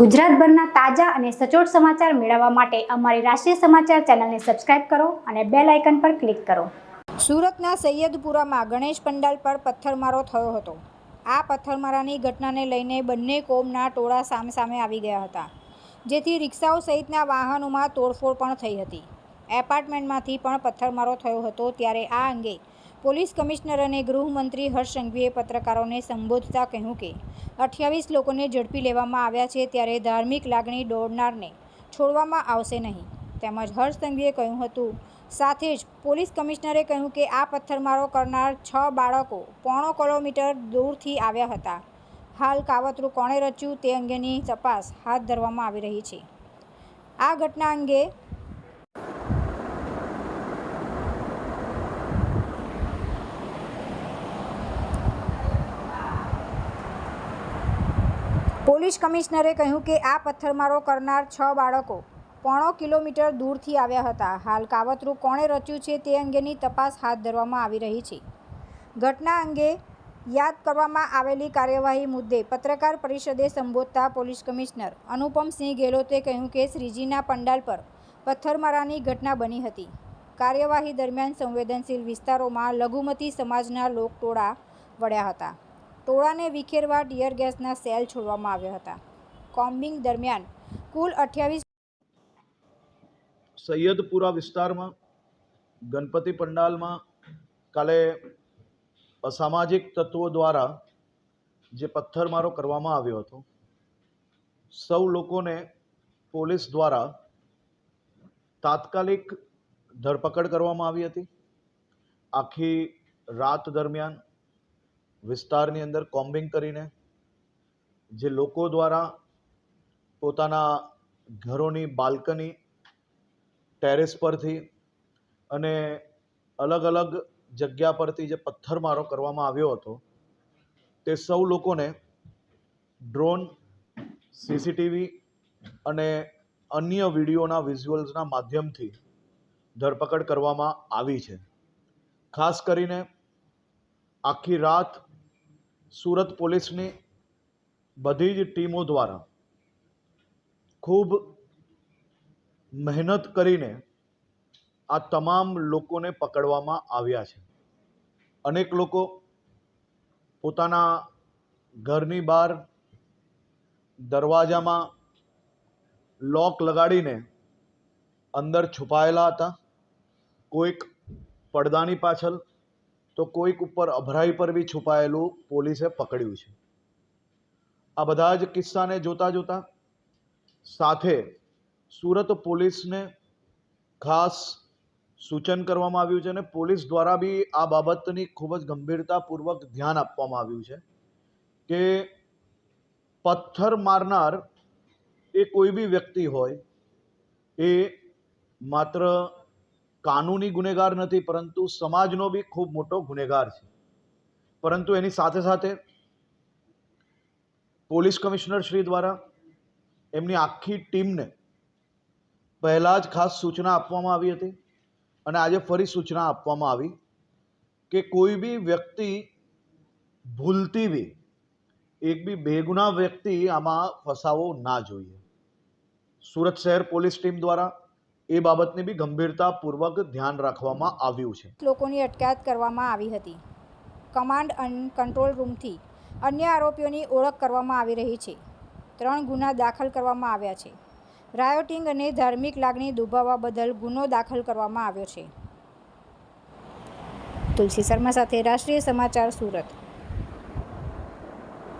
ગુજરાતભરના તાજા અને સચોટ સમાચાર મેળવવા માટે અમારી રાષ્ટ્રીય સમાચાર ચેનલને સબસ્ક્રાઇબ કરો અને બેલ આઇકન પર ક્લિક કરો। સુરતના સૈયદપુરામાં ગણેશ પંડાલ પર પથ્થરમારો થયો હતો। આ પથ્થરમારાની ઘટનાને લઈને બંને કોમના ટોળા સામસામે આવી ગયા હતા, જેથી રિક્ષાઓ સહિતના વાહનોમાં તોડફોડ પણ થઈ હતી। એપાર્ટમેન્ટમાંથી પણ પથ્થરમારો થયો હતો। ત્યારે આ અંગે પોલીસ કમિશનર અને ગૃહમંત્રી હર્ષ સંઘવીએ પત્રકારોને સંબોધતા કહ્યું કે 28 લોકોને ઝડપી લેવામાં આવ્યા છે, ત્યારે ધાર્મિક લાગણી દોરનારને છોડવામાં આવશે નહીં, તેમજ હર્ષ સંઘવીએ કહ્યું હતું। સાથે જ પોલીસ કમિશનરે કહ્યું કે આ પથ્થરમારો કરનાર 6 બાળકો પોણો કિલોમીટર દૂરથી આવ્યા હતા। હાલ કાવતરું કોણે રચ્યું તે અંગેની તપાસ હાથ ધરવામાં આવી રહી છે। આ ઘટના અંગે પોલીસ કમિશનરે કહ્યું કે આ પથ્થરમારો કરનાર 6 બાળકો પોણો કિલોમીટર દૂરથી આવ્યા હતા। હાલ કાવતરું કોણે રચ્યું છે તે અંગેની તપાસ હાથ ધરવામાં આવી રહી છે। ઘટના અંગે યાદ કરવામાં આવેલી કાર્યવાહી મુદ્દે પત્રકાર પરિષદે સંબોધતા પોલીસ કમિશનર અનુપમસિંહ ગેહલોતે કહ્યું કે શ્રીજીના પંડાલ પર પથ્થરમારાની ઘટના બની હતી। કાર્યવાહી દરમિયાન સંવેદનશીલ વિસ્તારોમાં લઘુમતી સમાજના લોકટોળા વળ્યા હતા। ટોળાને વિખેરવા ટીયર ગેસના સેલ છોડવામાં આવ્યા હતા। કોમ્બિંગ દરમિયાન કુલ 28 સૈયદપુરા વિસ્તારમાં ગણપતિ પંડાલમાં કાલે અસામાજિક તત્વો દ્વારા જે પથ્થરમારો કરવામાં આવ્યો હતો, સૌ લોકોને પોલીસ દ્વારા તાત્કાલિક ધરપકડ કરવામાં આવી હતી। આખી રાત દરમિયાન વિસ્તારની અંદર કોમ્બિંગ કરીને જે લોકો દ્વારા પોતાના ઘરોની બાલ્કની, ટેરેસ પરથી અને અલગ અલગ જગ્યા પરથી જે પથ્થરમારો કરવામાં આવ્યો હતો, તે સૌ લોકોને ડ્રોન, સીસીટીવી અને અન્ય વિડીયોના વિઝ્યુઅલ્સના માધ્યમથી ધરપકડ કરવામાં આવી છે। ખાસ કરીને આખી રાત સુરત પોલીસની બધી જ ટીમો દ્વારા ખૂબ મહેનત કરીને આ તમામ લોકોને પકડવામાં આવ્યા છે। અનેક લોકો પોતાના ઘરની બહાર દરવાજામાં લોક લગાડીને અંદર છુપાયેલા હતા। કોઈક પડદાની પાછળ તો કોઈક ઉપર અભરાઈ પર બી છુપાયેલું પોલીસે પકડ્યું છે। આ બધા જ કિસ્સાને જોતા સાથે સુરત પોલીસને ખાસ સૂચન કરવામાં આવ્યું છે અને પોલીસ દ્વારા બી આ બાબતની ખૂબ જ ગંભીરતાપૂર્વક ધ્યાન આપવામાં આવ્યું છે કે પથ્થર મારનાર એ કોઈ બી વ્યક્તિ હોય, એ માત્ર કાનૂની ગુનેગાર નથી, પરંતુ સમાજનો બી ખૂબ મોટો ગુનેગાર છે। પરંતુ એની સાથે સાથે પોલીસ કમિશનર શ્રી દ્વારા એમની આખી ટીમને પહેલાં જ ખાસ સૂચના આપવામાં આવી હતી અને આજે ફરી સૂચના આપવામાં આવી કે કોઈ બી વ્યક્તિ ભૂલથી બી એક બી બેગુનાહ વ્યક્તિ આમાં ફસાવો ના જોઈએ। સુરત શહેર પોલીસ ટીમ દ્વારા એ બાબતની બી ગંભીરતાપૂર્વક ધ્યાન રાખવામાં આવ્યું છે। લોકોની અટકાયત કરવામાં આવી હતી। કમાન્ડ એન્ડ કંટ્રોલ રૂમથી અન્ય આરોપીઓની ઓળખ કરવામાં આવી રહી છે। 3 ગુના દાખલ કરવામાં આવ્યા છે। રાયોટિંગ અને ધાર્મિક લાગણી દુભાવવા બદલ ગુનો દાખલ કરવામાં આવ્યો છે। તુલસી શર્મા સાથે રાષ્ટ્રીય સમાચાર, સુરત।